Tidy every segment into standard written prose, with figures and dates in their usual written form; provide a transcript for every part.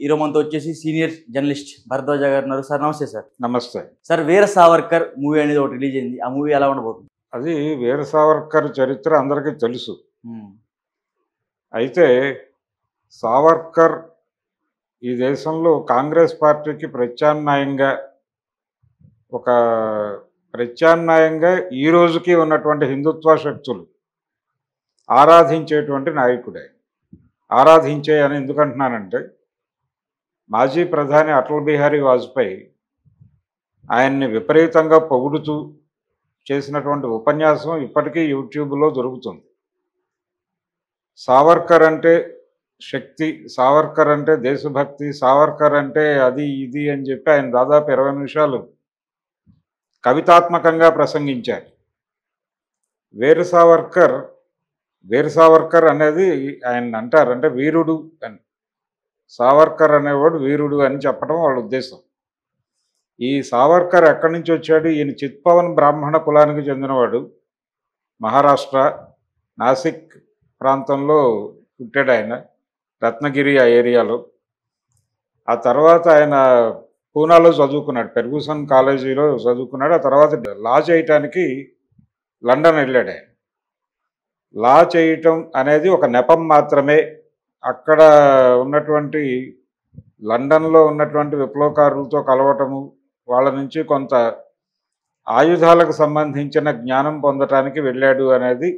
ఈరోజు మనతో వచ్చేసి సీనియర్ జర్నలిస్ట్ భరద్వాజ గారు ఉన్నారు. సార్ నమస్తే సార్. నమస్తే. సార్ వీర సావర్కర్ మూవీ అనేది ఒకటి రిలీజ్ అయింది. ఆ మూవీ ఎలా ఉండబోతుంది? అది వీర సావర్కర్ చరిత్ర అందరికీ తెలుసు. అయితే సావర్కర్ ఈ దేశంలో కాంగ్రెస్ పార్టీకి ప్రత్యామ్నాయంగా ఈ రోజుకి ఉన్నటువంటి హిందుత్వ శక్తులు ఆరాధించేటువంటి నాయకుడే. ఆరాధించే అని ఎందుకంటున్నానంటే, మాజీ ప్రధాని అటల్ బిహారీ వాజ్పేయి ఆయన్ని విపరీతంగా పొగుడుతూ చేసినటువంటి ఉపన్యాసం ఇప్పటికీ యూట్యూబ్లో దొరుకుతుంది. సావర్కర్ అంటే శక్తి, సావర్కర్ అంటే దేశభక్తి, సావర్కర్ అంటే అది ఇది అని చెప్పి ఆయన దాదాపు 20 నిమిషాలు కవితాత్మకంగా ప్రసంగించారు. వీర సావర్కర్ అనేది ఆయన అంటారు, అంటే వీరుడు అని. సావర్కర్ అనేవాడు వీరుడు అని చెప్పడం వాళ్ళ ఉద్దేశం. ఈ సావర్కర్ ఎక్కడి నుంచి వచ్చాడు? ఈయన చిత్పవన్ బ్రాహ్మణ కులానికి చెందినవాడు. మహారాష్ట్ర నాసిక్ ప్రాంతంలో పుట్టాడు ఆయన, రత్నగిరి ఆ ఏరియాలో. ఆ తర్వాత ఆయన పూనాలో చదువుకున్నాడు, ఫెర్గూసన్ కాలేజీలో చదువుకున్నాడు. ఆ తర్వాత లా చేయటానికి లండన్ వెళ్ళాడు ఆయన. లా చేయటం అనేది ఒక నెపం మాత్రమే. అక్కడ ఉన్నటువంటి లండన్లో ఉన్నటువంటి విప్లవకారులతో కలవటము, వాళ్ళ నుంచి కొంత ఆయుధాలకు సంబంధించిన జ్ఞానం పొందటానికి వెళ్ళాడు అనేది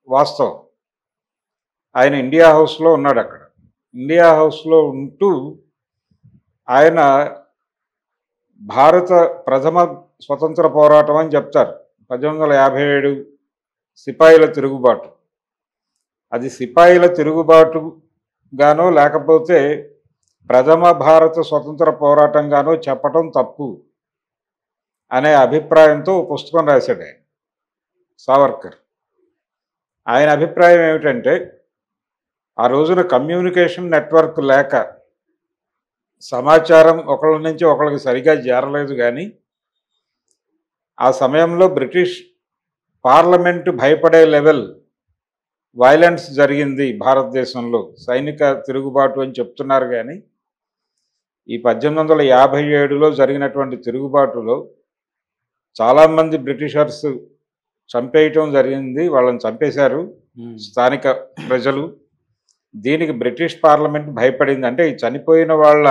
వాస్తవం. ఆయన ఇండియా హౌస్లో ఉన్నాడు. అక్కడ ఇండియా హౌస్లో ఉంటూ ఆయన భారత ప్రథమ స్వతంత్ర పోరాటం అని చెప్తారు. 1857 సిపాయిల తిరుగుబాటు. అది సిపాయిల తిరుగుబాటు గానో లేకపోతే ప్రథమ భారత స్వతంత్ర పోరాటంగానో చెప్పటం తప్పు అనే అభిప్రాయంతో పుస్తకం రాశాడు ఆయన సావర్కర్. ఆయన అభిప్రాయం ఏమిటంటే, ఆ రోజున కమ్యూనికేషన్ నెట్వర్క్ లేక సమాచారం ఒకళ్ళ నుంచి ఒకళ్ళకి సరిగా చేరలేదు. కానీ ఆ సమయంలో బ్రిటిష్ పార్లమెంటు భయపడే లెవెల్ వైలెన్స్ జరిగింది భారతదేశంలో, సైనిక తిరుగుబాటు అని చెప్తున్నారు. కానీ ఈ 1857లో జరిగినటువంటి తిరుగుబాటులో చాలామంది బ్రిటిషర్స్ చంపేయటం జరిగింది. వాళ్ళని చంపేశారు స్థానిక ప్రజలు. దీనికి బ్రిటిష్ పార్లమెంట్ భయపడింది. అంటే ఈ చనిపోయిన వాళ్ళ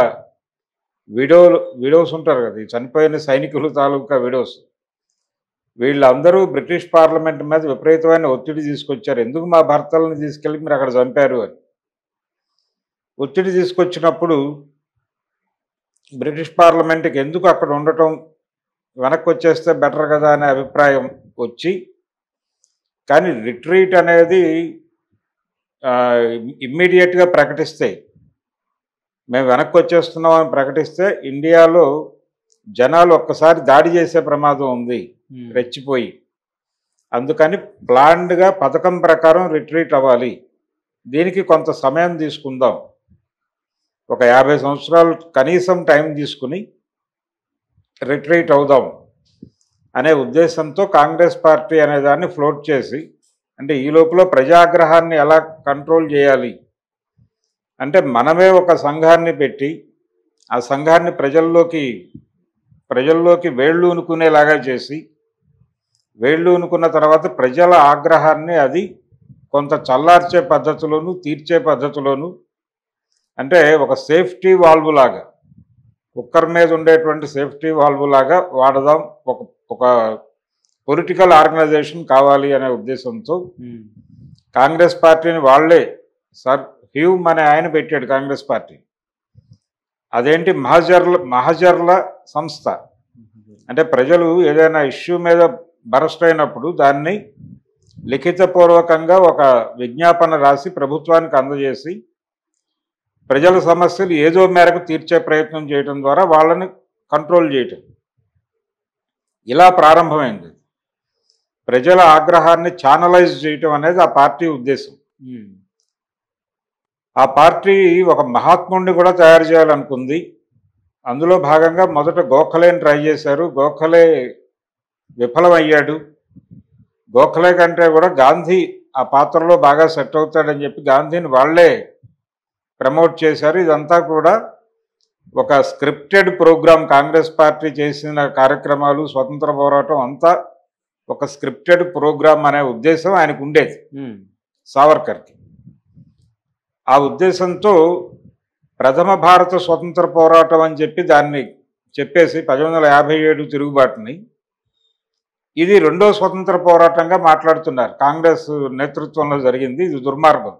విడోస్ ఉంటారు కదా, ఈ చనిపోయిన సైనికులు తాలూకా విడోస్, వీళ్ళందరూ బ్రిటిష్ పార్లమెంట్ మీద విపరీతమైన ఒత్తిడి తీసుకొచ్చారు. ఎందుకు మా భర్తలను తీసుకెళ్ళి మీరు అక్కడ చంపారు అని ఒత్తిడి తీసుకొచ్చినప్పుడు బ్రిటిష్ పార్లమెంట్కి ఎందుకు అక్కడ ఉండటం, వెనక్కి వచ్చేస్తే బెటర్ కదా అనే అభిప్రాయం వచ్చి, కానీ రిట్రీట్ అనేది ఇమ్మీడియట్గా ప్రకటిస్తే, మేము వెనక్కి వచ్చేస్తున్నాం అని ప్రకటిస్తే ఇండియాలో జనాలు ఒక్కసారి దాడి చేసే ప్రమాదం ఉంది రెచ్చిపోయి. అందుకని ప్లాన్డ్గా పథకం ప్రకారం రిట్రీట్ అవ్వాలి. దీనికి కొంత సమయం తీసుకుందాం, ఒక 50 సంవత్సరాలు కనీసం టైం తీసుకుని రిట్రీట్ అవుదాం అనే ఉద్దేశంతో కాంగ్రెస్ పార్టీ అనే దాన్ని ఫ్లోట్ చేసి, అంటే ఈ లోపల ప్రజాగ్రహాన్ని ఎలా కంట్రోల్ చేయాలి అంటే, మనమే ఒక సంఘాన్ని పెట్టి ఆ సంఘాన్ని ప్రజల్లోకి వేళ్ళు ఉనుకునేలాగా చేసి, వేళ్ళు ఉనుకున్న తర్వాత ప్రజల ఆగ్రహాన్ని అది కొంత చల్లార్చే పద్ధతిలోను తీర్చే పద్ధతిలోను, అంటే ఒక సేఫ్టీ వాల్వ్ లాగా, కుక్కర్ మీద ఉండేటువంటి సేఫ్టీ వాల్వ్ లాగా వాడదాం, ఒక పొలిటికల్ ఆర్గనైజేషన్ కావాలి అనే ఉద్దేశంతో కాంగ్రెస్ పార్టీని వాళ్లే, సర్ హ్యూమ్ అనే ఆయన పెట్టాడు కాంగ్రెస్ పార్టీ. అదేంటి, మహజర్ల సంస్థ. అంటే ప్రజలు ఏదైనా ఇష్యూ మీద బరస్ట్ అయినప్పుడు దాన్ని లిఖితపూర్వకంగా ఒక విజ్ఞాపన రాసి ప్రభుత్వానికి అందజేసి ప్రజల సమస్యలు ఏదో మేరకు తీర్చే ప్రయత్నం చేయడం ద్వారా వాళ్ళని కంట్రోల్ చేయటం, ఇలా ప్రారంభమైంది. ప్రజల ఆగ్రహాన్ని ఛానలైజ్ చేయటం అనేది ఆ పార్టీ ఉద్దేశం. ఆ పార్టీ ఒక మహాత్ముడిని కూడా తయారు చేయాలనుకుంది. అందులో భాగంగా మొదట గోఖలేని ట్రై చేశారు. గోఖలే విఫలమయ్యాడు. గోఖలే కంటే కూడా గాంధీ ఆ పాత్రలో బాగా సెట్ అవుతాడని చెప్పి గాంధీని వాళ్లే ప్రమోట్ చేశారు. ఇదంతా కూడా ఒక స్క్రిప్టెడ్ ప్రోగ్రామ్ కాంగ్రెస్ పార్టీ చేసిన కార్యక్రమాలు స్వతంత్ర పోరాటం అంతా ఒక స్క్రిప్టెడ్ ప్రోగ్రామ్ అనే ఉద్దేశం ఆయనకు ఉండేది సావర్కర్కి. ఆ ఉద్దేశంతో ప్రథమ భారత స్వతంత్ర పోరాటం అని చెప్పి దాన్ని చెప్పేసి 1857 తిరుగుబాటుని ఇది రెండో స్వతంత్ర పోరాటంగా మాట్లాడుతున్నారు. కాంగ్రెస్ నేతృత్వంలో జరిగింది. ఇది దుర్మార్గం.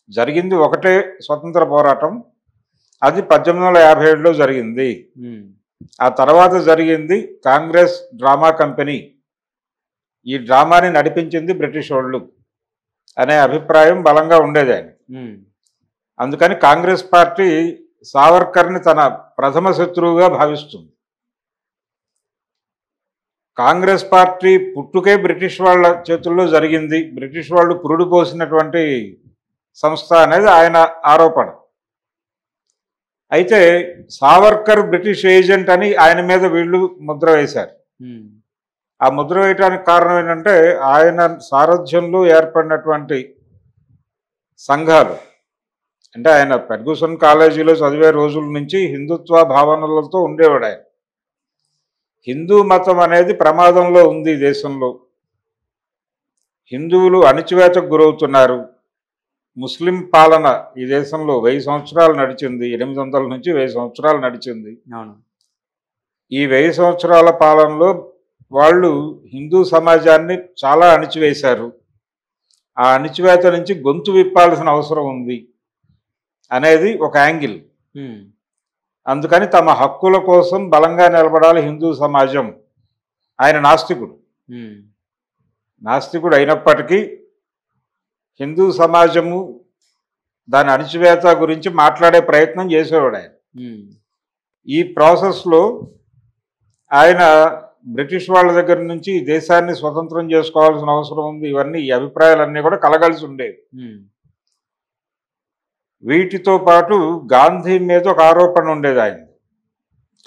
జరిగింది ఒకటే స్వతంత్ర పోరాటం, అది 1857లో జరిగింది. ఆ తర్వాత జరిగింది కాంగ్రెస్ డ్రామా కంపెనీ, ఈ డ్రామాని నడిపించింది బ్రిటిష్ వాళ్ళు అనే అభిప్రాయం బలంగా ఉండేది ఆయన. అందుకని కాంగ్రెస్ పార్టీ సావర్కర్ని తన ప్రథమ శత్రువుగా భావిస్తుంది. కాంగ్రెస్ పార్టీ పుట్టుకే బ్రిటిష్ వాళ్ళ చేతుల్లో జరిగింది, బ్రిటిష్ వాళ్ళు పురుడు పోసినటువంటి సంస్థ అనేది ఆయన ఆరోపణ. అయితే సావర్కర్ బ్రిటిష్ ఏజెంట్ అని ఆయన మీద వీళ్ళు ముద్ర వేశారు. ఆ ముద్ర వేయటానికి కారణం ఏంటంటే ఆయన సారథ్యంలో ఏర్పడినటువంటి సంఘాలు, అంటే ఆయన ఫెర్గూసన్ కాలేజీలో చదివే రోజుల నుంచి హిందుత్వ భావనలతో ఉండేవాడు ఆయన. హిందూ మతం అనేది ప్రమాదంలో ఉంది ఈ దేశంలో, హిందువులు అణిచివేతకు గురవుతున్నారు, ముస్లిం పాలన ఈ దేశంలో 1000 సంవత్సరాలు నడిచింది, 800 నుంచి 1000 సంవత్సరాలు నడిచింది. ఈ 1000 సంవత్సరాల పాలనలో వాళ్ళు హిందూ సమాజాన్ని చాలా అణిచివేశారు, ఆ అణిచివేత నుంచి గొంతు విప్పాల్సిన అవసరం ఉంది అనేది ఒక యాంగిల్. అందుకని తమ హక్కుల కోసం బలంగా నిలబడాలి హిందూ సమాజం. ఆయన నాస్తికుడు అయినప్పటికీ హిందూ సమాజము దాని అణిచివేత గురించి మాట్లాడే ప్రయత్నం చేసేవాడు ఆయన. ఈ ప్రాసెస్లో ఆయన బ్రిటిష్ వాళ్ళ దగ్గర నుంచి ఈ దేశాన్ని స్వతంత్రం చేసుకోవాల్సిన అవసరం ఉంది, ఇవన్నీ ఈ అభిప్రాయాలన్నీ కూడా కలగలిసి ఉండేవి. వీటితో పాటు గాంధీ మీద ఒక ఆరోపణ ఉండేది ఆయన,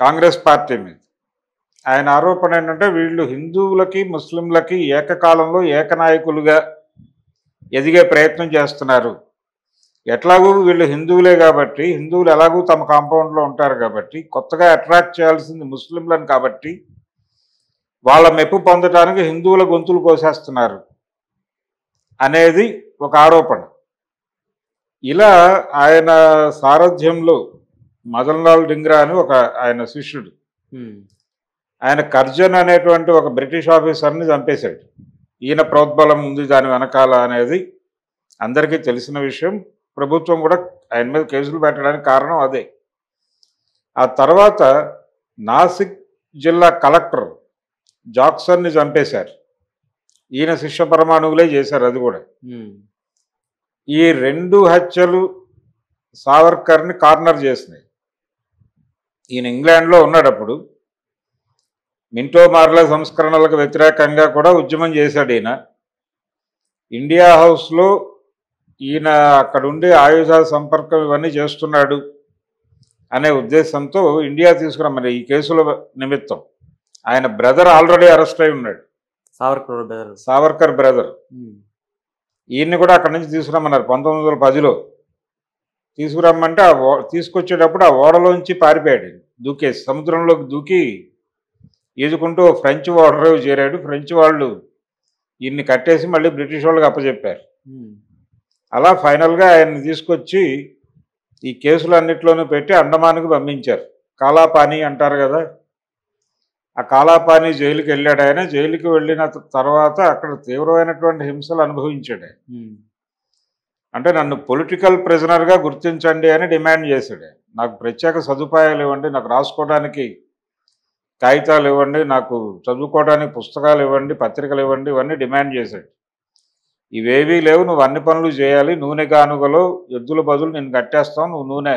కాంగ్రెస్ పార్టీ మీద. ఆయన ఆరోపణ ఏంటంటే వీళ్ళు హిందువులకి ముస్లింలకి ఏకకాలంలో ఏకనాయకులుగా ఎదిగే ప్రయత్నం చేస్తున్నారు. ఎట్లాగూ వీళ్ళు హిందువులే కాబట్టి, హిందువులు ఎలాగూ తమ కాంపౌండ్లో ఉంటారు కాబట్టి, కొత్తగా అట్రాక్ట్ చేయాల్సింది ముస్లింలను కాబట్టి వాళ్ళ మెప్పు పొందటానికి హిందువుల గొంతులు కోసేస్తున్నారు అనేది ఒక ఆరోపణ. ఇలా ఆయన సారథ్యంలో మదన్ లాల్ డింగ్రా అని ఒక ఆయన శిష్యుడు, ఆయన కర్జన్ అనేటువంటి ఒక బ్రిటిష్ ఆఫీసర్ని చంపేశాడు. ఈయన ప్రోద్బలం ఉంది దాని వెనకాల అనేది అందరికీ తెలిసిన విషయం. ప్రభుత్వం కూడా ఆయన మీద కేసులు పెట్టడానికి కారణం అదే. ఆ తర్వాత నాసిక్ జిల్లా కలెక్టర్ జాక్సన్ని చంపేశారు, ఈయన శిష్య పరమాణువులే చేశారు అది కూడా. ఈ 2 హత్యలు సావర్కర్ని కార్నర్ చేసినాయి. ఈయన ఇంగ్లాండ్లో ఉన్నప్పుడు మింటో మార్లే సంస్కరణలకు వ్యతిరేకంగా కూడా ఉద్యమం చేశాడు ఈయన. ఇండియా హౌస్లో ఈయన అక్కడుండి ఆయుధ సంపర్కం ఇవన్నీ చేస్తున్నాడు అనే ఉద్దేశంతో ఇండియా తీసుకురమ్మని ఈ కేసుల నిమిత్తం. ఆయన బ్రదర్ ఆల్రెడీ అరెస్ట్ అయి ఉన్నాడు, సావర్కర్ బ్రదర్. ఈయన్ని కూడా అక్కడి నుంచి తీసుకురమ్మన్నారు 1910లో. తీసుకురమ్మంటే తీసుకొచ్చేటప్పుడు ఆ ఓడలోంచి పారిపోయాడు, దూకేసి సముద్రంలోకి దూకి ఈదుకుంటూ ఫ్రెంచ్ ఓడలో చేరాడు. ఫ్రెంచ్ వాళ్ళు ఈయన్ని కట్టేసి మళ్ళీ బ్రిటిష్ వాళ్ళకి అప్పచెప్పారు. అలా ఫైనల్గా ఆయన్ని తీసుకొచ్చి ఈ కేసులన్నిట్లోనూ పెట్టి అండమాన్కి పంపించారు. కాలాపానీ అంటారు కదా, ఆ కాలాపానీ జైలుకి వెళ్ళాడు ఆయన. జైలుకి వెళ్ళిన తర్వాత అక్కడ తీవ్రమైనటువంటి హింసలు అనుభవించాడు. అంటే నన్ను పొలిటికల్ ప్రిజనర్గా గుర్తించండి అని డిమాండ్ చేశాడు. నాకు ప్రత్యేక సదుపాయాలు ఇవ్వండి, నాకు రాసుకోవడానికి కాగితాలు ఇవ్వండి, నాకు చదువుకోవడానికి పుస్తకాలు ఇవ్వండి, పత్రికలు ఇవ్వండి, ఇవన్నీ డిమాండ్ చేశాడు. ఇవేవీ లేవు, నువ్వు అన్ని పనులు చేయాలి, నూనె గానుగలో ఎద్దుల బదులు నేను కట్టేస్తావు, నువ్వు నూనె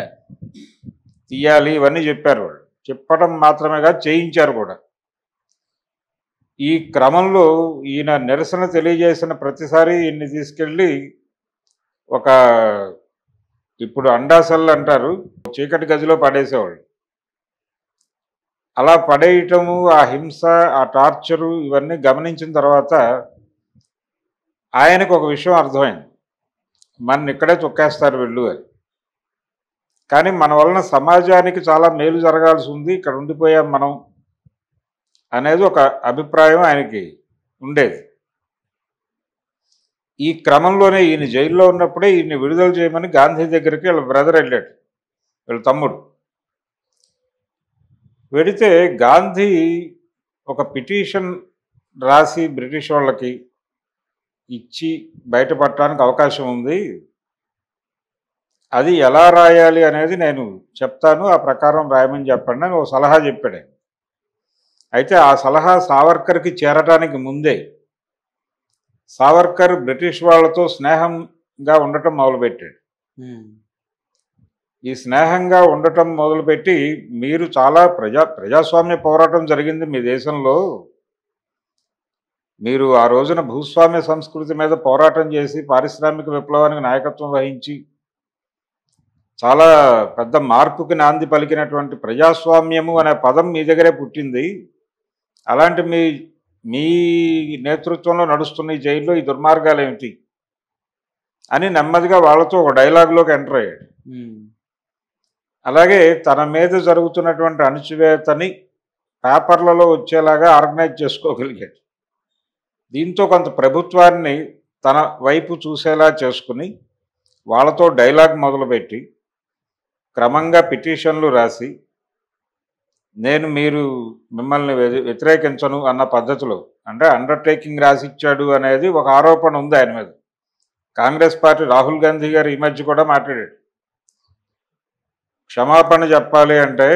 తీయాలి, ఇవన్నీ చెప్పారు వాళ్ళు. చెప్పడం మాత్రమే కాదు, చేయించారు కూడా. ఈ క్రమంలో ఈయన నిరసన తెలియజేసిన ప్రతిసారి ఈయన్ని తీసుకెళ్ళి ఒక, ఇప్పుడు అండాసెల్ అంటారు, చీకటి గదిలో పడేసేవాళ్ళు. అలా పడేయటము, ఆ హింస, ఆ టార్చరు ఇవన్నీ గమనించిన తర్వాత ఆయనకు ఒక విషయం అర్థమైంది, మన ఇక్కడే తొక్కేస్తారు వీళ్ళు అని. కానీ మన వలన సమాజానికి చాలా మేలు జరగాల్సి ఉంది, ఇక్కడ ఉండిపోయాం మనం అనేది ఒక అభిప్రాయం ఆయనకి ఉండేది. ఈ క్రమంలోనే ఈయన జైల్లో ఉన్నప్పుడే ఈయన్ని విడుదల చేయమని గాంధీ దగ్గరికి వీళ్ళ బ్రదర్ వెళ్ళాడు, వీళ్ళ తమ్ముడు. వెడితే గాంధీ ఒక పిటిషన్ రాసి బ్రిటిష్ వాళ్ళకి ఇచ్చి బయటపడటానికి అవకాశం ఉంది, అది ఎలా రాయాలి అనేది నేను చెప్తాను, ఆ ప్రకారం రాయమని చెప్పండి అని ఒక సలహా చెప్పాడు. అయితే ఆ సలహా సావర్కర్కి చేరటానికి ముందే సావర్కర్ బ్రిటిష్ వాళ్ళతో స్నేహంగా ఉండటం మొదలుపెట్టాడు. ఈ స్నేహంగా ఉండటం మొదలుపెట్టి, మీరు చాలా ప్రజాస్వామ్య పోరాటం జరిగింది మీ దేశంలో, మీరు ఆ రోజున భూస్వామ్య సంస్కృతి మీద పోరాటం చేసి పారిశ్రామిక విప్లవానికి నాయకత్వం వహించి చాలా పెద్ద మార్పుకి నాంది పలికినటువంటి ప్రజాస్వామ్యము అనే పదం మీ దగ్గరే పుట్టింది, అలాంటి మీ నేతృత్వంలో నడుస్తున్న ఈ జైల్లో ఈ దుర్మార్గాలు ఏమిటి అని నెమ్మదిగా వాళ్ళతో ఒక డైలాగ్లోకి ఎంటర్ అయ్యాడు. అలాగే తన మీద జరుగుతున్నటువంటి అణచివేతని పేపర్లలో వచ్చేలాగా ఆర్గనైజ్ చేసుకోగలిగాడు. దీంతో కొంత ప్రభుత్వాన్ని తన వైపు చూసేలా చేసుకుని వాళ్ళతో డైలాగ్ మొదలుపెట్టి క్రమంగా పిటిషన్లు రాసి, నేను మిమ్మల్ని వ్యతిరేకించను అన్న పద్ధతిలో, అంటే అండర్టేకింగ్ రాసిచ్చాడు అనేది ఒక ఆరోపణ ఉంది ఆయన మీద. కాంగ్రెస్ పార్టీ రాహుల్ గాంధీ గారు ఈ మధ్య కూడా మాట్లాడాడు, క్షమాపణ చెప్పాలి అంటే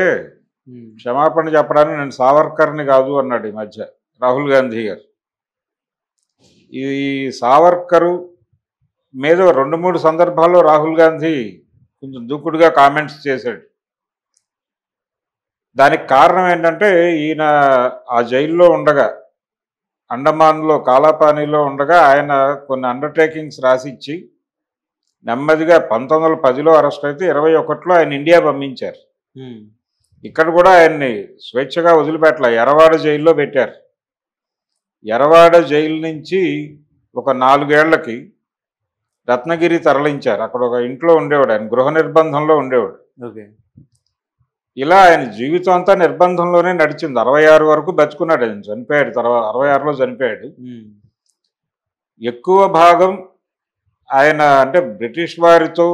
క్షమాపణ చెప్పడానికి నేను సావర్కర్ని కాదు అన్నాడు ఈ మధ్య రాహుల్ గాంధీ గారు. ఈ సావర్కరు మీద 2-3 సందర్భాల్లో రాహుల్ గాంధీ కొంచెం దూకుడుగా కామెంట్స్ చేశాడు. దానికి కారణం ఏంటంటే, ఈయన ఆ జైల్లో ఉండగా, అండమాన్లో కాలాపానీలో ఉండగా ఆయన కొన్ని అండర్టేకింగ్స్ రాసిచ్చి నెమ్మదిగా 1910లో అరెస్ట్ అయితే 21లో ఆయన ఇండియా పంపించారు. ఇక్కడ కూడా ఆయన్ని స్వేచ్ఛగా వదిలిపెట్టలే, ఎరవాడ జైల్లో పెట్టారు. ఎరవాడ జైలు నుంచి ఒక 4 ఏళ్లకి రత్నగిరి తరలించారు. అక్కడ ఒక ఇంట్లో ఉండేవాడు, ఆయన గృహ నిర్బంధంలో ఉండేవాడు. ఇలా ఆయన జీవితం అంతా నిర్బంధంలోనే నడిచింది. 66 వరకు బతుకున్నాడు. ఆయన చనిపోయాడు, తర్వాత 66లో చనిపోయాడు. ఎక్కువ భాగం ఆయన అంటే బ్రిటిష్ వారితో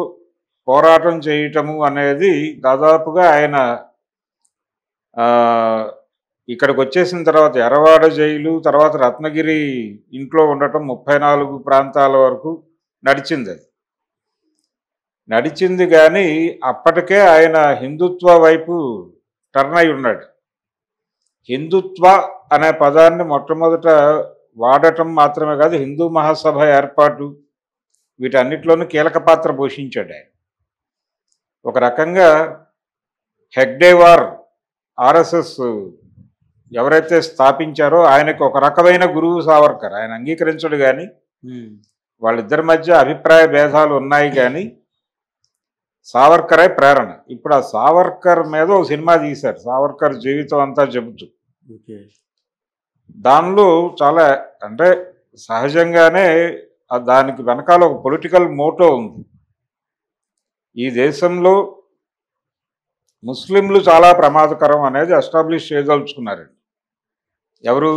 పోరాటం చేయటము అనేది దాదాపుగా ఆయన ఇక్కడికి వచ్చేసిన తర్వాత ఎర్రవాడ జైలు, తర్వాత రత్నగిరి ఇంట్లో ఉండటం 34 ప్రాంతాల వరకు నడిచింది. అది నడిచింది కానీ అప్పటికే ఆయన హిందుత్వ వైపు టర్న్ అయి ఉన్నాడు. హిందుత్వ అనే పదాన్ని మొట్టమొదట వాడటం మాత్రమే కాదు, హిందూ మహాసభ ఏర్పాటు వీటన్నిటిలోనూ కీలక పాత్ర పోషించాడు ఆయన. ఒక రకంగా హెగ్డేవార్ ఆర్ఎస్ఎస్ ఎవరైతే స్థాపించారో ఆయనకు ఒక రకమైన గురువు సావర్కర్. ఆయన అంగీకరించడు కానీ వాళ్ళిద్దరి మధ్య అభిప్రాయ భేదాలు ఉన్నాయి కానీ సావర్కరే ప్రేరణ. ఇప్పుడు ఆ సావర్కర్ మీద ఒక సినిమా తీశారు, సావర్కర్ జీవితం అంతా చెబుతూ. దానిలో చాలా అంటే సహజంగానే దానికి వెనకాల ఒక పొలిటికల్ మోటో ఉంది. ఈ దేశంలో ముస్లింలు చాలా ప్రమాదకరం అనేది ఎస్టాబ్లిష్ చేయదలుచుకున్నారండి. ఎవరు?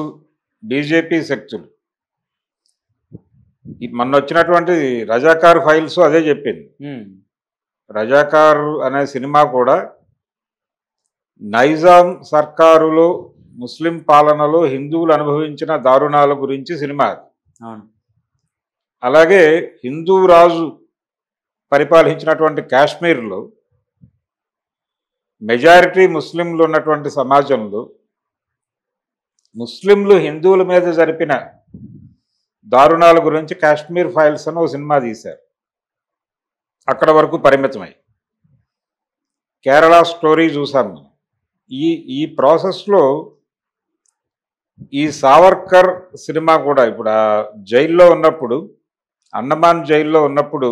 బీజేపీ శక్తులు. మొన్న వచ్చినటువంటి రజాకార్ ఫైల్స్ అదే చెప్పింది. రజాకార్ అనే సినిమా కూడా నైజాం సర్కారులో ముస్లిం పాలనలో హిందువులు అనుభవించిన దారుణాల గురించి సినిమా. అలాగే హిందూ రాజు పరిపాలించినటువంటి కాశ్మీర్లో మెజారిటీ ముస్లింలు ఉన్నటువంటి సమాజంలో ముస్లింలు హిందువుల మీద జరిపిన దారుణాల గురించి కాశ్మీర్ ఫైల్స్ అని ఒక సినిమా తీశారు. అక్కడ వరకు పరిమితమై కేరళ స్టోరీ చూసాం మనం. ఈ ప్రాసెస్లో ఈ సావర్కర్ సినిమా కూడా ఇప్పుడు ఆ జైల్లో ఉన్నప్పుడు, అండమాన్ జైల్లో ఉన్నప్పుడు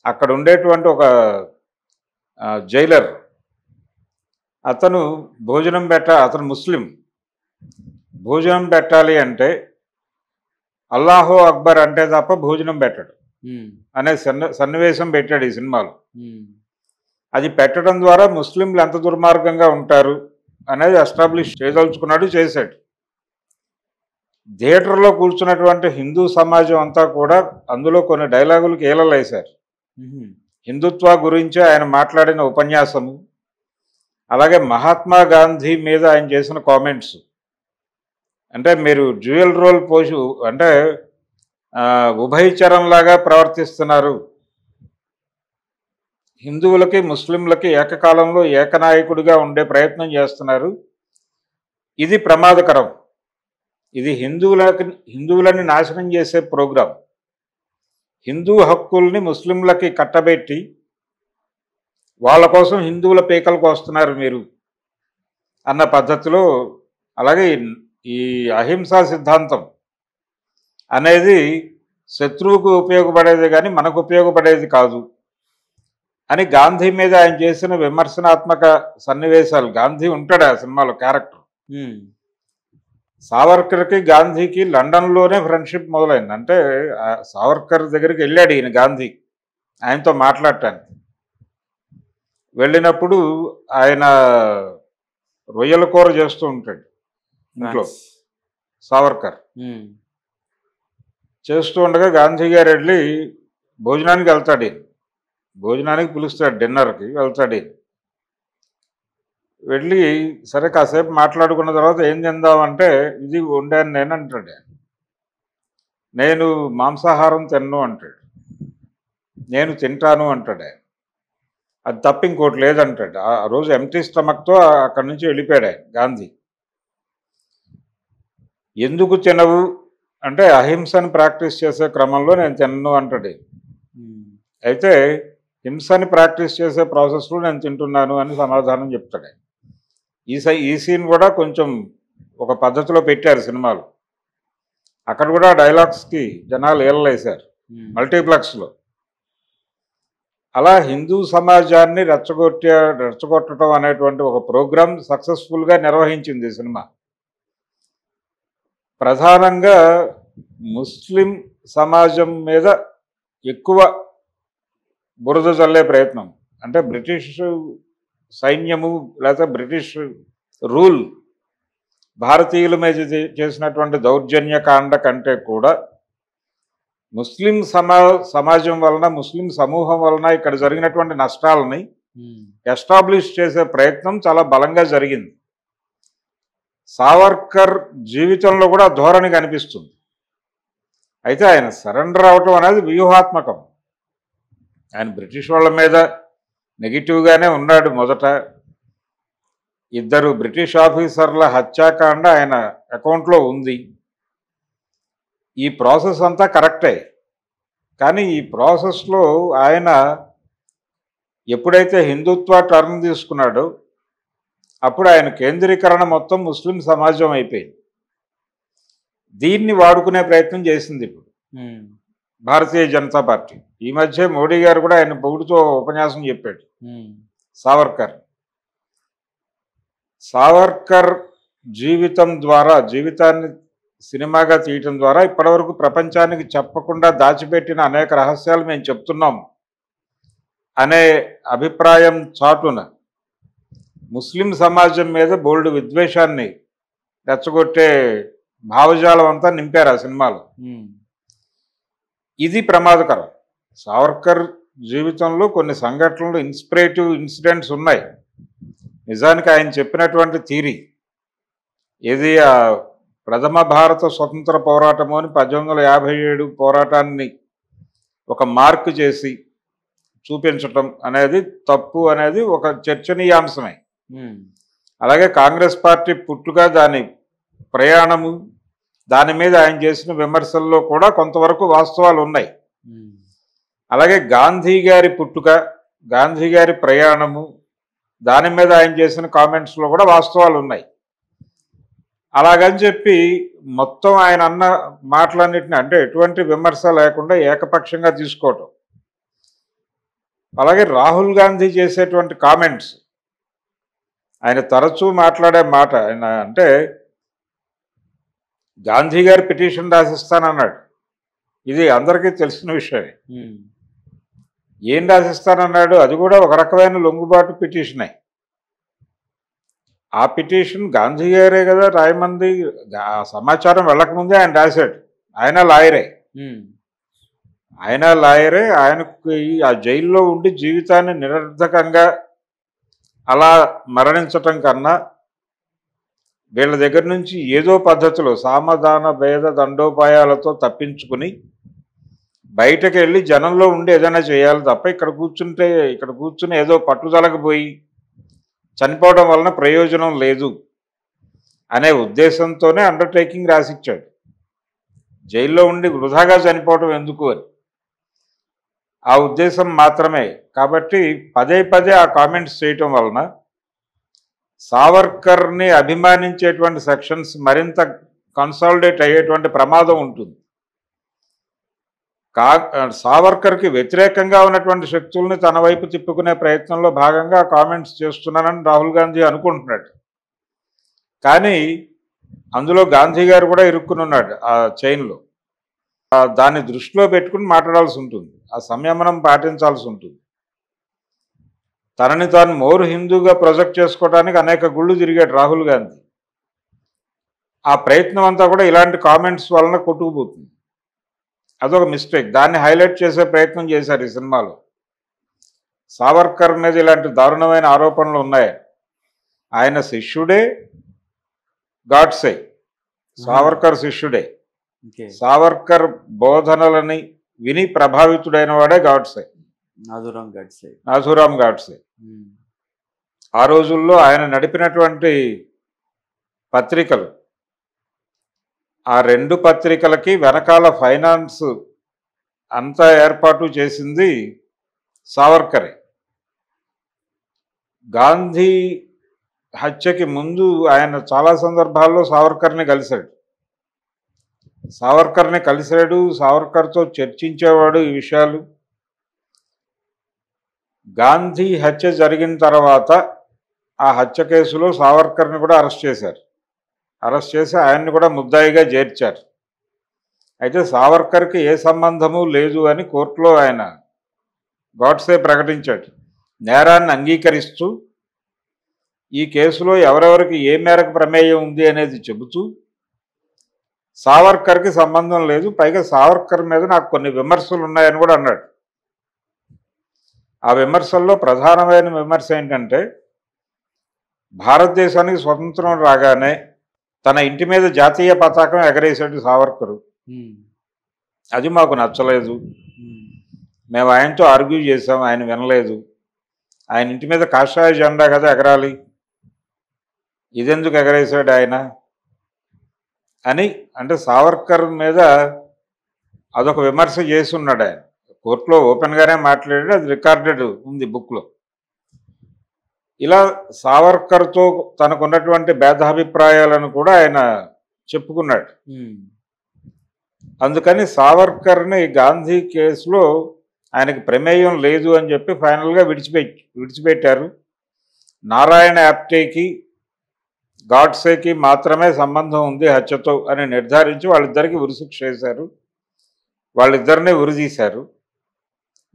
అక్కడ ఉండేటువంటి ఒక జైలర్ అతను అతను ముస్లిం. భోజనం పెట్టాలి అంటే అల్లాహో అక్బర్ అంటే తప్ప భోజనం పెట్టడు అనే సన్నివేశం పెట్టాడు ఈ సినిమాలో. అది పెట్టడం ద్వారా ముస్లింలు ఎంత దుర్మార్గంగా ఉంటారు అనేది ఎస్టాబ్లిష్ చేయదలుచుకున్నాడు, చేశాడు. థియేటర్లో కూర్చున్నటువంటి హిందూ సమాజం అంతా కూడా అందులో కొన్ని డైలాగులకు ఈలలేశారు. హిందుత్వ గురించి ఆయన మాట్లాడిన ఉపన్యాసము, అలాగే మహాత్మా గాంధీ మీద ఆయన చేసిన కామెంట్స్, అంటే మీరు డ్యూయల్ రోల్ అంటే ఉభయచరంలాగా ప్రవర్తిస్తున్నారు, హిందువులకి ముస్లింలకి ఏకకాలంలో ఏకనాయకుడిగా ఉండే ప్రయత్నం చేస్తున్నారు, ఇది ప్రమాదకరం, ఇది హిందువులని నాశనం చేసే ప్రోగ్రాం, హిందూ హక్కుల్ని ముస్లింలకి కట్టబెట్టి వాళ్ళ కోసం హిందువుల పీకలకు వస్తున్నారు మీరు అన్న పద్ధతిలో. అలాగే ఈ అహింసా సిద్ధాంతం అనేది శత్రువుకు ఉపయోగపడేది కానీ మనకు ఉపయోగపడేది కాదు అని గాంధీ మీద ఆయన చేసిన విమర్శనాత్మక సన్నివేశాలు. గాంధీ ఉంటాడు ఆ సినిమాలో క్యారెక్టర్. సావర్కర్కి గాంధీకి లండన్లోనే ఫ్రెండ్షిప్ మొదలైంది. అంటే సావర్కర్ దగ్గరికి వెళ్ళాడు ఈయన గాంధీ ఆయనతో మాట్లాడటానికి. వెళ్ళినప్పుడు ఆయన రొయ్యల కూర చేస్తూ ఉంటాడు ఇంట్లో, సావర్కర్ చేస్తూ ఉండగా గాంధీ గారు వెళ్ళి భోజనానికి వెళ్తాడు. ఈయన భోజనానికి పిలుస్తాడు, డిన్నర్కి వెళ్తాడు. ఈయన వెళ్ళి సరే కాసేపు మాట్లాడుకున్న తర్వాత ఏం తిందామంటే ఇది వండాను నేను అంటాడు. నేను మాంసాహారం తిన్ను అంటాడు. నేను తింటాను అంటాడు ఆయన. అది తప్ప ఇంకోటి లేదంటాడు. ఆ రోజు ఎంటీ స్టమక్తో అక్కడి నుంచి వెళ్ళిపోయాడు ఆయన గాంధీ. ఎందుకు తినవు అంటే అహింసని ప్రాక్టీస్ చేసే క్రమంలో నేను తినను అంటాడు. అయితే హింసని ప్రాక్టీస్ చేసే ప్రాసెస్లో నేను తింటున్నాను అని సమాధానం చెప్తాడు. ఈ సీన్ కూడా కొంచెం ఒక పద్ధతిలో పెట్టారు సినిమాలో. అక్కడ కూడా డైలాగ్స్కి జనాలు ఏళ్ళేశారు మల్టీప్లెక్స్లో. అలా హిందూ సమాజాన్ని రెచ్చగొట్టడం అనేటువంటి ఒక ప్రోగ్రాం సక్సెస్ఫుల్గా నిర్వహించింది ఈ సినిమా. ప్రధానంగా ముస్లిం సమాజం మీద ఎక్కువ బురద చల్లే ప్రయత్నం, అంటే బ్రిటిష్ సైన్యము లేకపోతే బ్రిటిష్ రూల్ భారతీయుల మీద చేసినటువంటి దౌర్జన్యకాండ కంటే కూడా ముస్లిం సమాజం వలన, ముస్లిం సమూహం వలన ఇక్కడ జరిగినటువంటి నష్టాలని ఎస్టాబ్లిష్ చేసే ప్రయత్నం చాలా బలంగా జరిగింది. సావర్కర్ జీవితంలో కూడా ధోరణి కనిపిస్తుంది. అయితే ఆయన సరెండర్ అవటం అనేది వ్యూహాత్మకం. ఆయన బ్రిటిష్ వాళ్ళ మీద నెగిటివ్గానే ఉన్నాడు మొదట. 2 బ్రిటిష్ ఆఫీసర్ల హత్యాకాండ ఆయన అకౌంట్లో ఉంది. ఈ ప్రాసెస్ అంతా కరెక్టే. కానీ ఈ ప్రాసెస్లో ఆయన ఎప్పుడైతే హిందుత్వ టర్న్ తీసుకున్నాడో అప్పుడు ఆయన కేంద్రీకరణ మొత్తం ముస్లిం సమాజం అయిపోయింది. దీన్ని వాడుకునే ప్రయత్నం చేసింది ఇప్పుడు భారతీయ జనతా పార్టీ. ఈ మధ్య మోడీ గారు కూడా ఆయన పొగుడుతో ఉపన్యాసం చెప్పాడు. సావర్కర్ జీవితాన్ని సినిమాగా తీయటం ద్వారా ఇప్పటివరకు ప్రపంచానికి చెప్పకుండా దాచిపెట్టిన అనేక రహస్యాలు మేము చెప్తున్నాం అనే అభిప్రాయం చాటున ముస్లిం సమాజం మీద బోల్డ్ విద్వేషాన్ని రెచ్చగొట్టే భావజాలం అంతా నింపారు ఆ సినిమాలో. ఇది ప్రమాదకరం. సావర్కర్ జీవితంలో కొన్ని సంఘటనలు, ఇన్స్పిరేటివ్ ఇన్సిడెంట్స్ ఉన్నాయి. నిజానికి ఆయన చెప్పినటువంటి థీరీ ఏది, ప్రథమ భారత స్వతంత్ర పోరాటము అని 1857 పోరాటాన్ని ఒక మార్క్ చేసి చూపించటం అనేది తప్పు అనేది ఒక చర్చనీయాంశమే. అలాగే కాంగ్రెస్ పార్టీ పుట్టుక, దాని ప్రయాణము, దాని మీద ఆయన చేసిన విమర్శల్లో కూడా కొంతవరకు వాస్తవాలు ఉన్నాయి. అలాగే గాంధీ గారి పుట్టుక, గాంధీ గారి ప్రయాణము, దాని మీద ఆయన చేసిన కామెంట్స్లో కూడా వాస్తవాలు ఉన్నాయి. అలాగని చెప్పి మొత్తం ఆయన అన్న మాటలన్నిటిని, అంటే ఎటువంటి విమర్శ లేకుండా ఏకపక్షంగా తీసుకోవటం. అలాగే రాహుల్ గాంధీ చేసేటువంటి కామెంట్స్, ఆయన తరచూ మాట్లాడే మాట, ఆయన అంటే గాంధీ గారు పిటిషన్ రాసిస్తానన్నాడు. ఇది అందరికీ తెలిసిన విషయమే. ఏం రాసిస్తానన్నాడు? అది కూడా ఒక రకమైన లొంగుబాటు పిటిషనే. ఆ పిటిషన్ గాంధీ గారే కదా రాయమంది. ఆ సమాచారం వెళ్ళకముందే ఆయన రాశాడు. ఆయన లాయరే. ఆయనకు ఆ జైల్లో ఉండి జీవితాన్ని నిరర్ధకంగా అలా మరణించటం కన్నా వీళ్ళ దగ్గర నుంచి ఏదో పద్ధతిలో సామధాన భేద దండోపాయాలతో తప్పించుకుని బయటకు వెళ్ళి జనంలో ఉండి ఏదైనా చేయాలి తప్ప ఇక్కడ కూర్చుని ఏదో పట్టుదలకు పోయి చనిపోవడం వలన ప్రయోజనం లేదు అనే ఉద్దేశంతోనే అండర్టేకింగ్ రాసిచ్చాడు. జైల్లో ఉండి వృధాగా చనిపోవడం ఎందుకు అని ఆ ఉద్దేశం మాత్రమే. కాబట్టి పదే పదే ఆ కామెంట్స్ చేయటం వలన సావర్కర్ని అభిమానించేటువంటి సెక్షన్స్ మరింత కన్సాలిడేట్ అయ్యేటువంటి ప్రమాదం ఉంటుంది. సావర్కర్కి వ్యతిరేకంగా ఉన్నటువంటి శక్తుల్ని తన వైపు తిప్పుకునే ప్రయత్నంలో భాగంగా కామెంట్స్ చేస్తున్నానని రాహుల్ గాంధీ అనుకుంటున్నాడు. కానీ అందులో గాంధీ గారు కూడా ఇరుక్కుని ఉన్నాడు ఆ చైన్లో. దాన్ని దృష్టిలో పెట్టుకుని మాట్లాడాల్సి ఉంటుంది. ఆ సంయమనం పాటించాల్సి ఉంటుంది. తనని తాను మోర్ హిందూగా ప్రొజెక్ట్ చేసుకోవడానికి అనేక గుళ్ళు తిరిగాడు రాహుల్ గాంధీ. ఆ ప్రయత్నం అంతా కూడా ఇలాంటి కామెంట్స్ వలన కొట్టుకుపోతుంది. అదొక మిస్టేక్. దాన్ని హైలైట్ చేసే ప్రయత్నం చేశారు ఈ సినిమాలో. సావర్కర్ మీద ఇలాంటి దారుణమైన ఆరోపణలు ఉన్నాయి. ఆయన శిష్యుడే గాడ్సే, సావర్కర్ శిష్యుడే. సావర్కర్ బోధనలని విని ప్రభావితుడైన వాడే గాడ్సే, నాథూరాం గాడ్సే. ఆ రోజుల్లో ఆయన నడిపినటువంటి పత్రికలు, ఆ 2 పత్రికలకి వెనకాల ఫైనాన్స్ అంతా ఏర్పాటు చేసింది సావర్కరే. గాంధీ హత్యకి ముందు ఆయన చాలా సందర్భాల్లో సావర్కర్ని కలిశాడు. సావర్కర్తో చర్చించేవాడు ఈ విషయాలు. గాంధీ హత్య జరిగిన తర్వాత ఆ హత్య కేసులో సావర్కర్ని కూడా అరెస్ట్ చేసి ఆయన్ని కూడా ముద్దాయిగా చేర్చారు. అయితే సావర్కర్కి ఏ సంబంధము లేదు అని కోర్టులో ఆయన గాడ్సే ప్రకటించాడు. నేరాన్ని అంగీకరిస్తూ ఈ కేసులో ఎవరెవరికి ఏ మేరకు ప్రమేయం ఉంది అనేది చెబుతూ సావర్కర్కి సంబంధం లేదు, పైగా సావర్కర్ మీద నాకు కొన్ని విమర్శలు ఉన్నాయని కూడా అన్నాడు. ఆ విమర్శల్లో ప్రధానమైన విమర్శ ఏంటంటే, భారతదేశానికి స్వతంత్రం రాగానే తన ఇంటి మీద జాతీయ పతాకం ఎగరేశాడు సావర్కరు. అది మాకు నచ్చలేదు. మేము ఆయనతో ఆర్గ్యూ చేసాం, ఆయన వినలేదు. ఆయన ఇంటి మీద కాషాయ జెండా కదా ఎగరాలి, ఇదెందుకు ఎగరేశాడు ఆయన అని, అంటే సావర్కర్ మీద అదొక విమర్శ చేసి ఉన్నాడు ఆయన. కోర్టులో ఓపెన్గానే మాట్లాడాడు, అది రికార్డెడ్ ఉంది బుక్లో. ఇలా సావర్కర్తో తనకున్నటువంటి భేదాభిప్రాయాలను కూడా ఆయన చెప్పుకున్నాడు. అందుకని సావర్కర్ని గాంధీ కేసులో ఆయనకి ప్రమేయం లేదు అని చెప్పి ఫైనల్గా విడిచిపెట్టారు. నారాయణ యాప్టేకి గాడ్సేకి మాత్రమే సంబంధం ఉంది హత్యతో అని నిర్ధారించి వాళ్ళిద్దరికీ ఉరిశిక్ష చేశారు. వాళ్ళిద్దరినీ ఉరిదీశారు.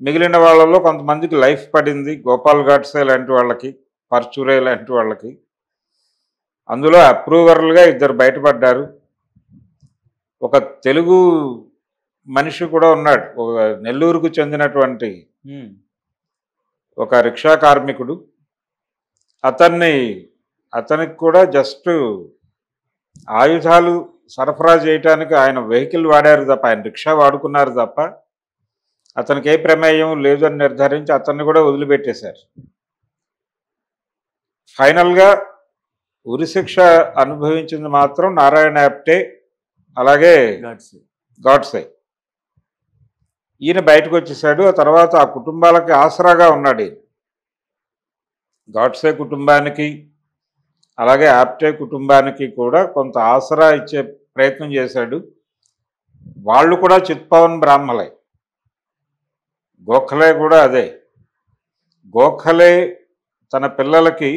మిగిలిన వాళ్ళలో కొంతమందికి లైఫ్ పడింది. గోపాల్ గాడ్సే లాంటి వాళ్ళకి, పర్చురే లాంటి వాళ్ళకి. అందులో అప్రూవర్లుగా 2 బయటపడ్డారు. ఒక తెలుగు మనిషి కూడా ఉన్నాడు, ఒక నెల్లూరుకు చెందినటువంటి ఒక రిక్షా కార్మికుడు. అతనికి కూడా జస్ట్ ఆయుధాలు సరఫరా చేయటానికి ఆయన వెహికల్ వాడారు తప్ప, ఆయన రిక్షా వాడుకున్నారు తప్ప అతనికి ఏ ప్రమేయం లేదని నిర్ధారించి అతన్ని కూడా వదిలిపెట్టేశారు. ఫైనల్గా ఉరిశిక్ష అనుభవించింది మాత్రం నారాయణ యాప్టే, అలాగే గాడ్సే. ఈయన బయటకు వచ్చేసాడు. ఆ తర్వాత ఆ కుటుంబాలకి ఆసరాగా ఉన్నాడు ఈయన. గాడ్సే కుటుంబానికి అలాగే యాప్టే కుటుంబానికి కూడా కొంత ఆసరా ఇచ్చే ప్రయత్నం చేశాడు. వాళ్ళు కూడా చిత్పవన్ బ్రాహ్మలే. గోఖలే కూడా అదే. గోఖలే తన పిల్లలకి,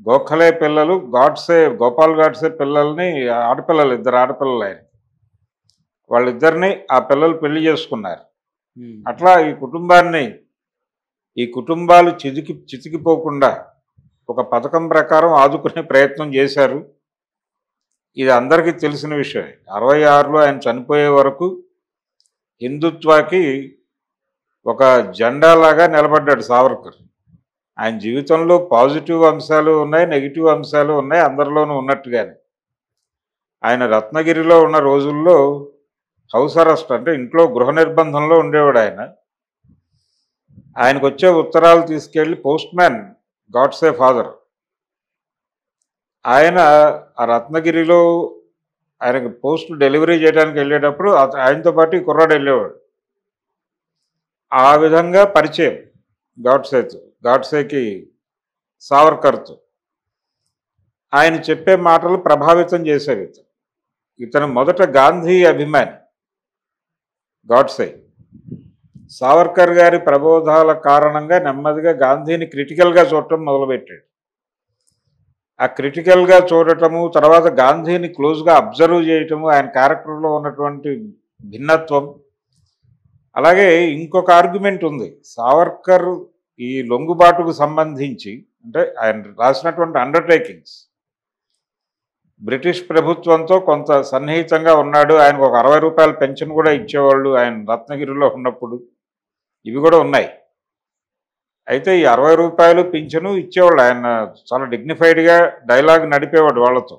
గోఖలే పిల్లలు గోపాల్ గాడ్సే పిల్లల్ని, ఆడపిల్లలు, 2 ఆడపిల్లలు ఆయన, వాళ్ళిద్దరిని ఆ పిల్లలు పెళ్లి చేసుకున్నారు. అట్లా ఈ కుటుంబాలు చితికిపోకుండా ఒక పథకం ప్రకారం ఆదుకునే ప్రయత్నం చేశారు. ఇది అందరికీ తెలిసిన విషయం. 66లో ఆయన చనిపోయే వరకు హిందుత్వాకి ఒక జెండాలాగా నిలబడ్డాడు సావర్కర్. ఆయన జీవితంలో పాజిటివ్ అంశాలు ఉన్నాయి, నెగిటివ్ అంశాలు ఉన్నాయి, అందరిలోనూ ఉన్నట్టుగానే. ఆయన రత్నగిరిలో ఉన్న రోజుల్లో హౌస్ అరెస్ట్ అంటే ఇంట్లో గృహ నిర్బంధంలో ఉండేవాడు ఆయన. ఆయనకు వచ్చే ఉత్తరాలు తీసుకెళ్ళి పోస్ట్ మ్యాన్ గాడ్సే ఫాదర్ ఆయన ఆ రత్నగిరిలో ఆయనకు పోస్ట్ డెలివరీ చేయడానికి వెళ్ళేటప్పుడు ఆయనతో పాటు ఈ కుర్రాడు వెళ్ళేవాడు. ఆ విధంగా పరిచయం గాడ్సేకి సావర్కర్తో. ఆయన చెప్పే మాటలు ప్రభావితం చేసేవి. ఇతను మొదట గాంధీ అభిమాని గాడ్సే. సావర్కర్ గారి ప్రబోధాల కారణంగా నెమ్మదిగా గాంధీని క్రిటికల్గా చూడటం మొదలుపెట్టాడు. ఆ క్రిటికల్గా చూడటము, తర్వాత గాంధీని క్లోజ్గా అబ్జర్వ్ చేయటము, ఆయన క్యారెక్టర్లో ఉన్నటువంటి భిన్నత్వం. అలాగే ఇంకొక ఆర్గ్యుమెంట్ ఉంది. సావర్కర్ ఈ లొంగుబాటుకు సంబంధించి అంటే ఆయన రాసినటువంటి అండర్టేకింగ్స్ బ్రిటిష్ ప్రభుత్వంతో కొంత సన్నిహితంగా ఉన్నాడు. ఆయనకు ఒక 60 రూపాయల పెన్షన్ కూడా ఇచ్చేవాళ్ళు ఆయన రత్నగిరిలో ఉన్నప్పుడు. ఇవి కూడా ఉన్నాయి. అయితే ఈ 60 రూపాయలు పింఛను ఇచ్చేవాళ్ళు. ఆయన చాలా డిగ్నిఫైడ్గా డైలాగ్ నడిపేవాడు వాళ్ళతో.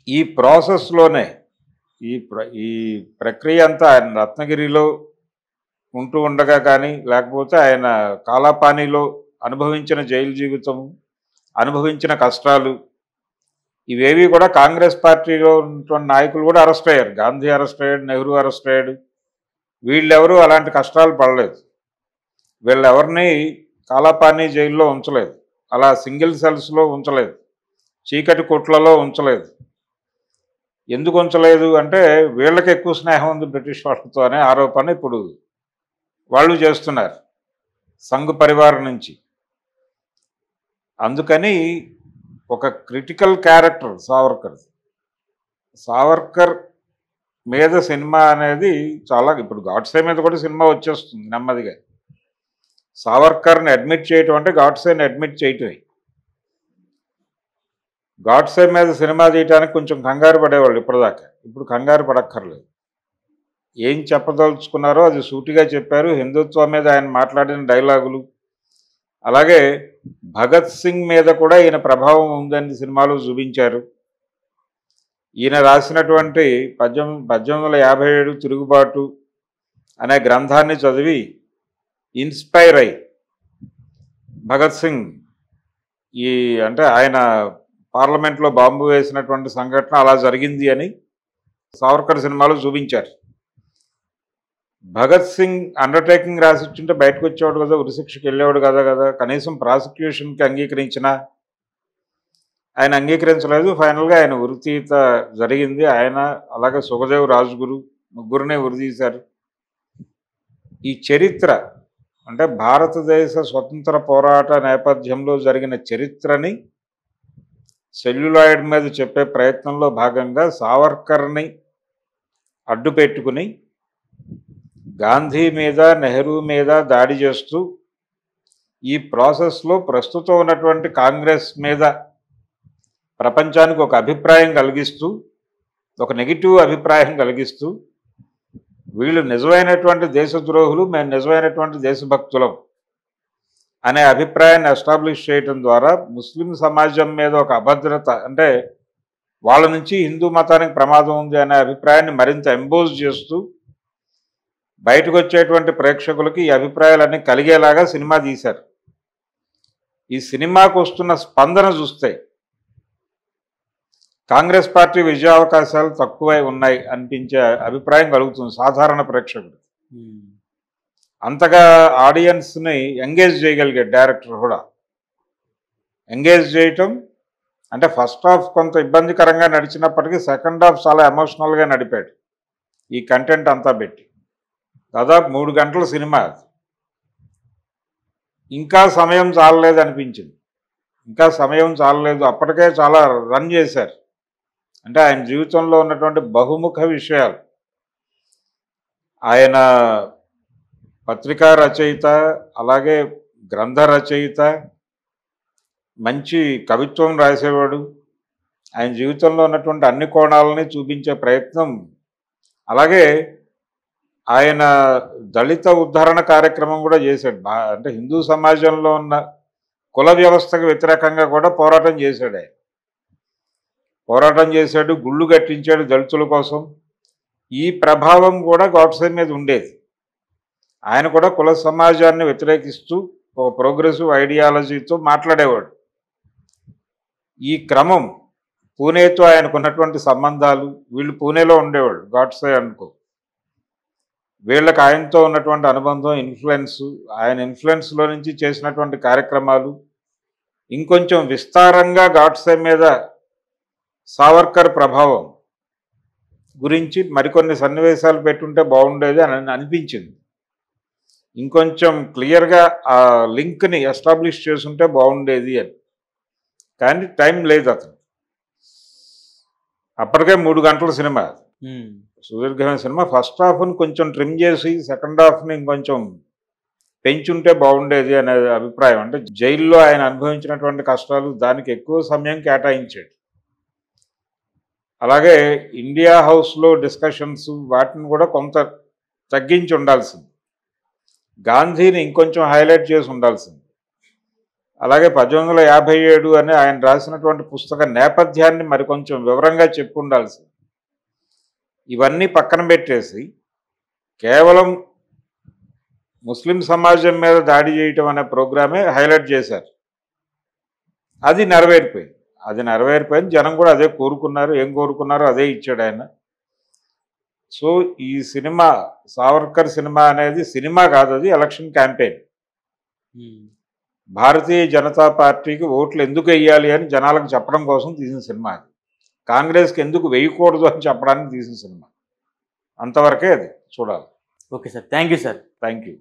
ఈ ప్రాసెస్లోనే ఈ ప్రక్రియ అంతా ఆయన రత్నగిరిలో ఉంటూ ఉండగా కానీ, లేకపోతే ఆయన కాలాపానీలో అనుభవించిన జైలు జీవితము, అనుభవించిన కష్టాలు, ఇవేవి కూడా కాంగ్రెస్ పార్టీలో ఉన్నటువంటి నాయకులు కూడా అరెస్ట్ అయ్యారు. గాంధీ అరెస్ట్ అయ్యాడు, నెహ్రూ అరెస్ట్ అయ్యాడు. వీళ్ళెవరూ అలాంటి కష్టాలు పడలేదు. వీళ్ళెవరిని కాలాపానీ జైల్లో ఉంచలేదు, అలా సింగిల్ సెల్స్లో ఉంచలేదు, చీకటి కొట్లలో ఉంచలేదు. ఎందుకు ఉంచలేదు అంటే వీళ్ళకి ఎక్కువ స్నేహం ఉంది బ్రిటిష్ వాళ్ళతో అనే ఆరోపణ ఇప్పుడు వాళ్ళు చేస్తున్నారు సంఘ్ పరివారం నుంచి. అందుకని ఒక క్రిటికల్ క్యారెక్టర్ సావర్కర్ మీద సినిమా అనేది చాలా, ఇప్పుడు గాడ్సే మీద కూడా సినిమా వచ్చేస్తుంది నెమ్మదిగా. సావర్కర్ని అడ్మిట్ చేయటం అంటే గాడ్సేని అడ్మిట్ చేయటమే. గాడ్సే మీద సినిమా తీయటానికి కొంచెం కంగారు పడేవాళ్ళు ఇప్పటిదాకా. ఇప్పుడు కంగారు పడక్కర్లేదు. ఏం చెప్పదలుచుకున్నారో అది సూటిగా చెప్పారు. హిందుత్వం మీద ఆయన మాట్లాడిన డైలాగులు, అలాగే భగత్ సింగ్ మీద కూడా ఈయన ప్రభావం ఉందని సినిమాలో చూపించారు. ఈయన రాసినటువంటి 1857 తిరుగుబాటు అనే గ్రంథాన్ని చదివి ఇన్స్పైర్ అయ్యి భగత్ సింగ్ అంటే ఆయన పార్లమెంట్లో బాంబు వేసినటువంటి సంఘటన అలా జరిగింది అని సావర్కర్ సినిమాలో చూపించారు. భగత్ సింగ్ అండర్టేకింగ్ రాసిచ్చుంటే బయటకు వచ్చేవాడు కదా, ఉరిశిక్షకు వెళ్ళేవాడు కదా. కనీసం ప్రాసిక్యూషన్కి అంగీకరించిన ఆయన అంగీకరించలేదు. ఫైనల్గా ఆయన ఉరితీత జరిగింది. ఆయన అలాగే సుఖదేవ్ రాజ్గురు ముగ్గురినే ఉరితీశారు. ఈ చరిత్ర అంటే భారతదేశ స్వతంత్ర పోరాట నేపథ్యంలో జరిగిన చరిత్రని సెల్యులాయిడ్ మీద చెప్పే ప్రయత్నంలో భాగంగా సావర్కర్ని అడ్డు పెట్టుకుని గాంధీ మీద, నెహ్రూ మీద దాడి చేస్తూ ఈ ప్రాసెస్లో ప్రస్తుతం ఉన్నటువంటి కాంగ్రెస్ మీద ప్రపంచానికి ఒక అభిప్రాయం కలిగిస్తూ, ఒక నెగిటివ్ అభిప్రాయం కలిగిస్తూ, వీళ్ళు నిజమైనటువంటి దేశద్రోహులు, మేము నిజమైనటువంటి దేశభక్తులం అనే అభిప్రాయాన్ని ఎస్టాబ్లిష్ చేయటం ద్వారా ముస్లిం సమాజం మీద ఒక అభద్రత, అంటే వాళ్ళ నుంచి హిందూ మతానికి ప్రమాదం ఉంది అనే అభిప్రాయాన్ని మరింత ఎంబోజ్ చేస్తూ బయటకు వచ్చేటువంటి ప్రేక్షకులకి ఈ అభిప్రాయాలన్నీ కలిగేలాగా సినిమా తీశారు. ఈ సినిమాకు వస్తున్న స్పందన చూస్తే కాంగ్రెస్ పార్టీ విజయావకాశాలు తక్కువై ఉన్నాయి అనిపించే అభిప్రాయం కలుగుతుంది సాధారణ ప్రేక్షకుడు. అంతగా ఆడియన్స్ని ఎంగేజ్ చేయగలిగాడు డైరెక్టర్ కూడా. ఎంగేజ్ చేయటం అంటే ఫస్ట్ హాఫ్ కొంత ఇబ్బందికరంగా నడిచినప్పటికీ సెకండ్ హాఫ్ చాలా ఎమోషనల్గా నడిపాడు ఈ కంటెంట్ అంతా పెట్టి. దాదాపు 3 గంటల సినిమా. ఇంకా సమయం చాలలేదు అనిపించింది. ఇంకా సమయం చాలలేదు, అప్పటికే చాలా రన్ చేశారు. అంటే ఆయన జీవితంలో ఉన్నటువంటి బహుముఖ విషయాలు, ఆయన పత్రికా రచయిత, అలాగే గ్రంథ రచయిత, మంచి కవిత్వం రాసేవాడు. ఆయన జీవితంలో ఉన్నటువంటి అన్ని కోణాలని చూపించే ప్రయత్నం, అలాగే ఆయన దళిత ఉద్ధరణ కార్యక్రమం కూడా చేశాడు. అంటే హిందూ సమాజంలో ఉన్న కుల వ్యవస్థకు వ్యతిరేకంగా కూడా పోరాటం చేశాడు. ఆయన పోరాటం చేశాడు, గుళ్ళు కట్టించాడు దళితుల కోసం. ఈ ప్రభావం కూడా గాడ్సే మీద ఉండేది. ఆయన కూడా కుల సమాజాన్ని వ్యతిరేకిస్తూ ఒక ప్రోగ్రెసివ్ ఐడియాలజీతో మాట్లాడేవాడు. ఈ క్రమం, పూణేతో ఆయనకున్నటువంటి సంబంధాలు, వీళ్ళు పూణేలో ఉండేవాడు గాడ్సే అనుకో, వీళ్ళకి ఆయనతో ఉన్నటువంటి అనుబంధం, ఇన్ఫ్లుయెన్స్, ఆయన ఇన్ఫ్లుయెన్స్లో నుంచి చేసినటువంటి కార్యక్రమాలు, ఇంకొంచెం విస్తారంగా గాడ్సే మీద సావర్కర్ ప్రభావం గురించి మరికొన్ని సన్నివేశాలు పెట్టుంటే బాగుండేది అని అనిపించింది. ఇంకొంచెం క్లియర్గా ఆ లింక్ని ఎస్టాబ్లిష్ చేసుంటే బాగుండేది అని. కానీ టైం లేదు అతను. అప్పటికే 3 గంటల సినిమా, సుదీర్ఘమైన సినిమా. ఫస్ట్ హాఫ్ని కొంచెం ట్రిమ్ చేసి సెకండ్ హాఫ్ని ఇంకొంచెం పెంచుంటే బాగుండేది అనే అభిప్రాయం. అంటే జైల్లో ఆయన అనుభవించినటువంటి కష్టాలు, దానికి ఎక్కువ సమయం కేటాయించాడు. అలాగే ఇండియా హౌస్లో డిస్కషన్స్, వాటిని కూడా కొంత తగ్గించి ఉండాల్సింది. గాంధీని ఇంకొంచెం హైలైట్ చేసి ఉండాల్సింది. అలాగే 1857 అని ఆయన రాసినటువంటి పుస్తక నేపథ్యాన్ని మరికొంచెం వివరంగా చెప్పి ఉండాల్సింది. ఇవన్నీ పక్కన పెట్టేసి కేవలం ముస్లిం సమాజం మీద దాడి చేయటం అనే ప్రోగ్రామే హైలైట్ చేశారు. అది నెరవేరిపోయింది. జనం కూడా అదే కోరుకున్నారు. ఏం కోరుకున్నారో అదే ఇచ్చాడు ఆయన. సో ఈ సినిమా, సావర్కర్ సినిమా అనేది సినిమా కాదు, అది ఎలక్షన్ క్యాంపెయిన్. భారతీయ జనతా పార్టీకి ఓట్లు ఎందుకు వేయాలి అని జనాలకు చెప్పడం కోసం తీసిన సినిమా అది. కాంగ్రెస్కి ఎందుకు వేయకూడదు అని చెప్పడానికి తీసిన సినిమా. అంతవరకే అది చూడాలి. Okay sir, thank you sir. Thank you.